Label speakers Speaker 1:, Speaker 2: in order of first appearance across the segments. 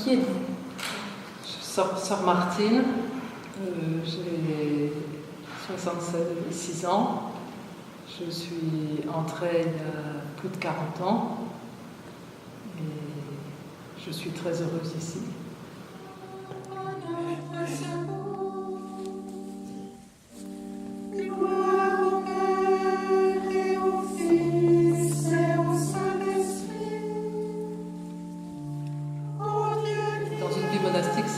Speaker 1: Qui êtes-vous?
Speaker 2: Sœur Martine, j'ai 66 ans. Je suis entrée il y a plus de 40 ans et je suis très heureuse ici.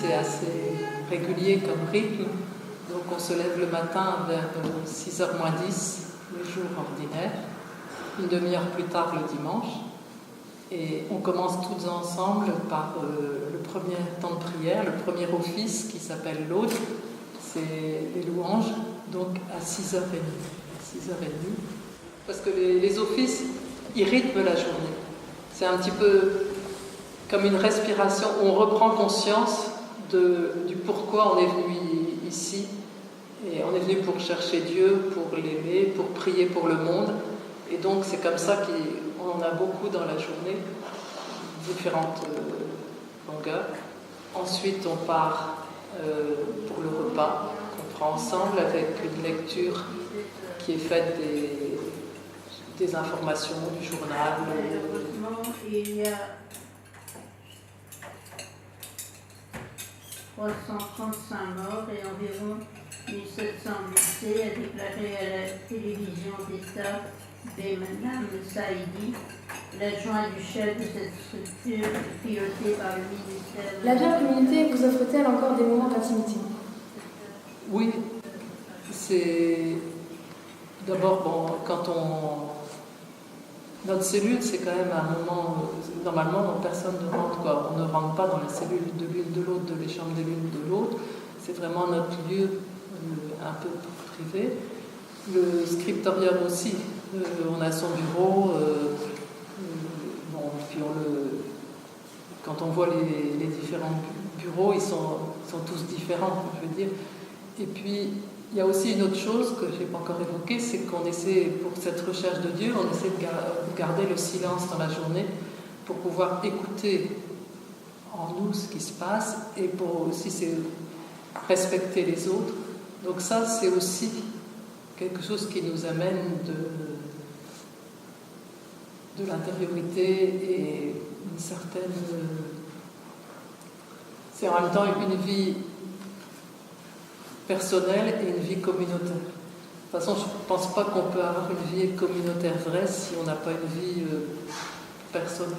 Speaker 2: C'est assez régulier comme rythme, donc on se lève le matin vers 6h moins 10, les jours ordinaires, une demi-heure plus tard le dimanche, et on commence tous ensemble par le premier temps de prière, le premier office qui s'appelle l'Aude, c'est les louanges, donc à 6h30, parce que les offices, ils rythment la journée. C'est un petit peu comme une respiration où on reprend conscience du pourquoi on est venu ici. Et on est venu pour chercher Dieu, pour l'aimer, pour prier pour le monde. Et donc c'est comme ça qu'on en a beaucoup dans la journée, différentes longueurs. Ensuite on part pour le repas qu'on prend ensemble avec une lecture qui est faite des informations du journal.
Speaker 3: Malheureusement, il y a 335 morts et environ 1700 blessés, a déclaré à la télévision d'État Behnam Saïdi, l'adjoint du chef de cette structure pilotée par le ministère.
Speaker 1: La vie en communauté vous offre-t-elle encore des moments d'intimité?
Speaker 2: Oui, c'est d'abord quand notre cellule, c'est quand même un moment, normalement, personne ne rentre, quoi. On ne rentre pas dans la cellule de l'une de l'autre, de les chambres de l'une de l'autre. C'est vraiment notre lieu un peu privé. Le scriptorium aussi, on a son bureau. Puis quand on voit les différents bureaux, ils sont tous différents, je veux dire. Et puis, il y a aussi une autre chose que je n'ai pas encore évoquée, c'est qu'on essaie, pour cette recherche de Dieu, on essaie de garder le silence dans la journée pour pouvoir écouter en nous ce qui se passe et pour aussi respecter les autres. Donc ça, c'est aussi quelque chose qui nous amène de l'intériorité et une certaine... C'est en même temps une vie personnelle et une vie communautaire. De toute façon, je ne pense pas qu'on peut avoir une vie communautaire vraie si on n'a pas une vie personnelle.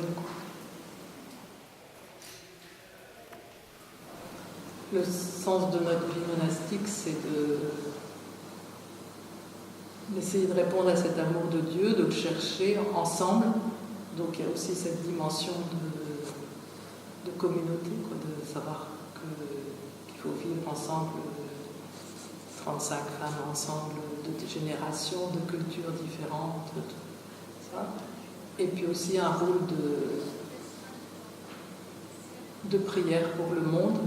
Speaker 2: Le sens de notre vie monastique, c'est d'essayer de répondre à cet amour de Dieu, de le chercher ensemble. Donc il y a aussi cette dimension de communauté, quoi, de savoir qu'il faut vivre ensemble. 35 femmes ensemble, de générations, de cultures différentes, tout ça. Et puis aussi un rôle de prière pour le monde,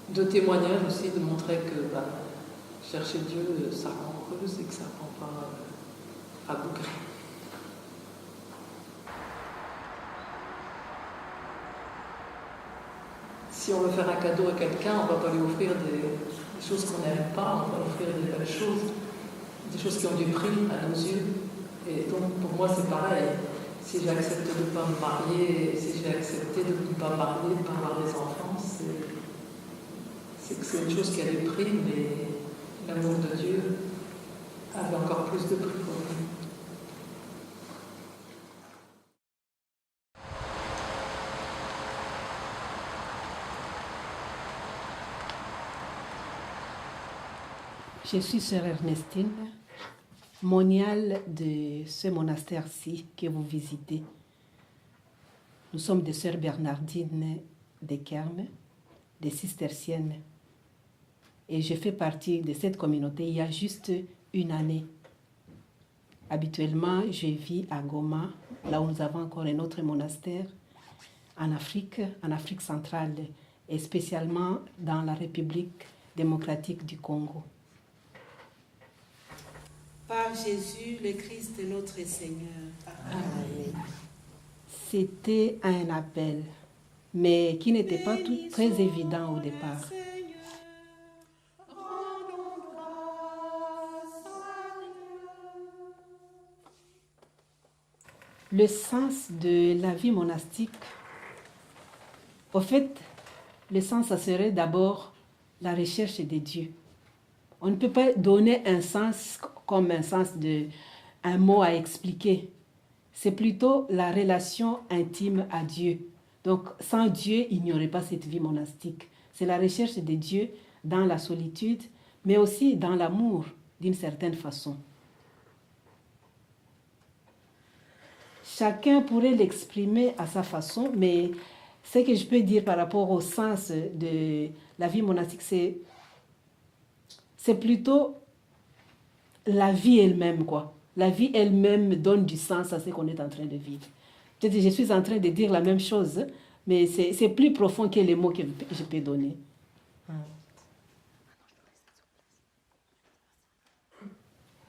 Speaker 2: de témoignage aussi, de montrer que chercher Dieu, ça rend heureuse et que ça ne rend pas rabougri. Si on veut faire un cadeau à quelqu'un, on ne va pas lui offrir des choses qu'on n'aime pas, on va offrir des belles choses, des choses qui ont du prix à nos yeux. Et donc pour moi c'est pareil, si j'ai accepté de ne pas me marier, si j'ai accepté de ne pas me marier, de ne pas avoir des enfants, c'est que c'est une chose qui a du prix, mais l'amour de Dieu avait encore plus de prix pour nous.
Speaker 4: Je suis sœur Ernestine, moniale de ce monastère-ci que vous visitez. Nous sommes des sœurs bernardines de Kermes, des cisterciennes. Et je fais partie de cette communauté il y a juste une année. Habituellement, je vis à Goma, là où nous avons encore un autre monastère, en Afrique centrale, et spécialement dans la République démocratique du Congo.
Speaker 5: Par Jésus, le Christ notre Seigneur. Amen.
Speaker 4: C'était un appel mais qui n'était pas tout très évident au départ. Le sens de la vie monastique, au fait, le sens, ça serait d'abord la recherche de Dieu. On ne peut pas donner un sens comme un sens de un mot à expliquer. C'est plutôt la relation intime à Dieu. Donc, sans Dieu, il n'y aurait pas cette vie monastique. C'est la recherche de Dieu dans la solitude, mais aussi dans l'amour, d'une certaine façon. Chacun pourrait l'exprimer à sa façon, mais ce que je peux dire par rapport au sens de la vie monastique, c'est plutôt la vie elle-même, quoi. La vie elle-même donne du sens à ce qu'on est en train de vivre. Peut-être que je suis en train de dire la même chose, mais c'est plus profond que les mots que je peux donner.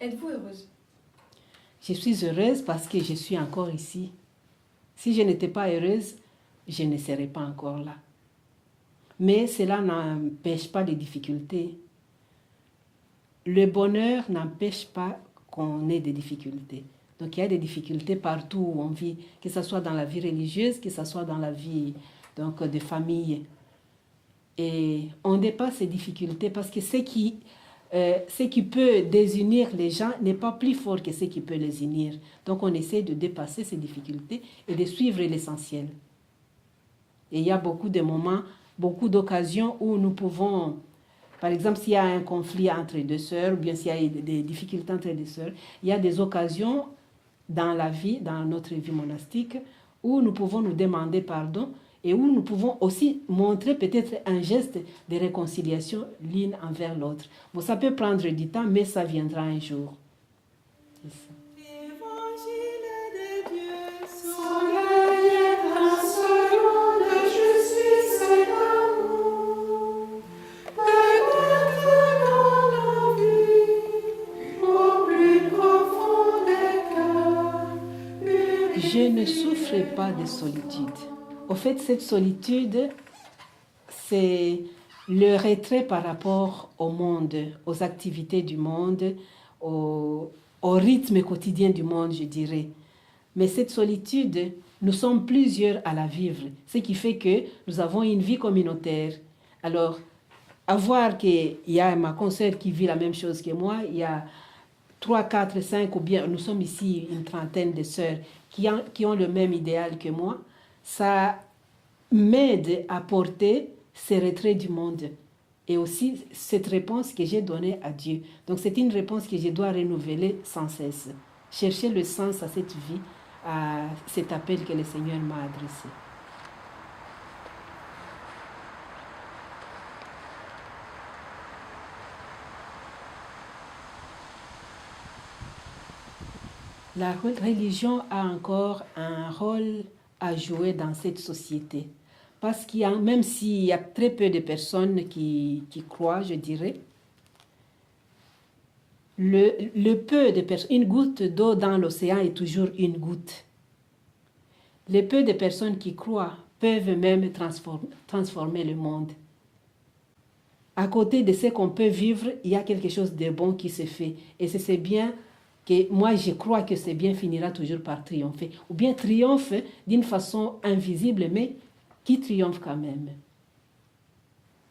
Speaker 1: Êtes-vous heureuse?
Speaker 4: Je suis heureuse parce que je suis encore ici. Si je n'étais pas heureuse, je ne serais pas encore là. Mais cela n'empêche pas les difficultés. Le bonheur n'empêche pas qu'on ait des difficultés. Donc il y a des difficultés partout où on vit, que ce soit dans la vie religieuse, que ce soit dans la vie de famille. Et on dépasse ces difficultés parce que ce qui peut désunir les gens n'est pas plus fort que ce qui peut les unir. Donc on essaie de dépasser ces difficultés et de suivre l'essentiel. Et il y a beaucoup de moments, beaucoup d'occasions où nous pouvons, par exemple, s'il y a un conflit entre deux sœurs, ou bien s'il y a des difficultés entre deux sœurs, il y a des occasions dans la vie, dans notre vie monastique, où nous pouvons nous demander pardon et où nous pouvons aussi montrer peut-être un geste de réconciliation l'une envers l'autre. Bon, ça peut prendre du temps, mais ça viendra un jour. C'est ça. Je ne souffre pas de solitude. Au fait, cette solitude, c'est le retrait par rapport au monde, aux activités du monde, au rythme quotidien du monde, je dirais. Mais cette solitude, nous sommes plusieurs à la vivre, ce qui fait que nous avons une vie communautaire. Alors, à voir qu'il y a ma consoeur qui vit la même chose que moi, il y a 3, 4, 5, ou bien nous sommes ici une trentaine de sœurs qui ont le même idéal que moi, ça m'aide à porter ces retraits du monde. Et aussi cette réponse que j'ai donnée à Dieu. Donc c'est une réponse que je dois renouveler sans cesse. Chercher le sens à cette vie, à cet appel que le Seigneur m'a adressé. La religion a encore un rôle à jouer dans cette société. Parce qu'il y a, même s'il y a très peu de personnes qui croient, je dirais, le peu de personnes, une goutte d'eau dans l'océan est toujours une goutte. Le peu de personnes qui croient peuvent même transformer le monde. À côté de ce qu'on peut vivre, il y a quelque chose de bon qui se fait. Et c'est bien que moi je crois que ce bien finira toujours par triompher. Ou bien triomphe d'une façon invisible, mais qui triomphe quand même.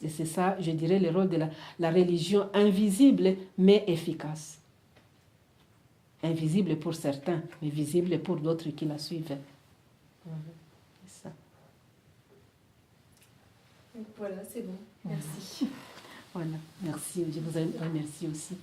Speaker 4: Et c'est ça, je dirais, le rôle de la religion invisible, mais efficace. Invisible pour certains, mais visible pour d'autres qui la suivent. C'est ça.
Speaker 1: Voilà, c'est bon. Merci.
Speaker 4: Voilà, merci. Je vous remercie aussi.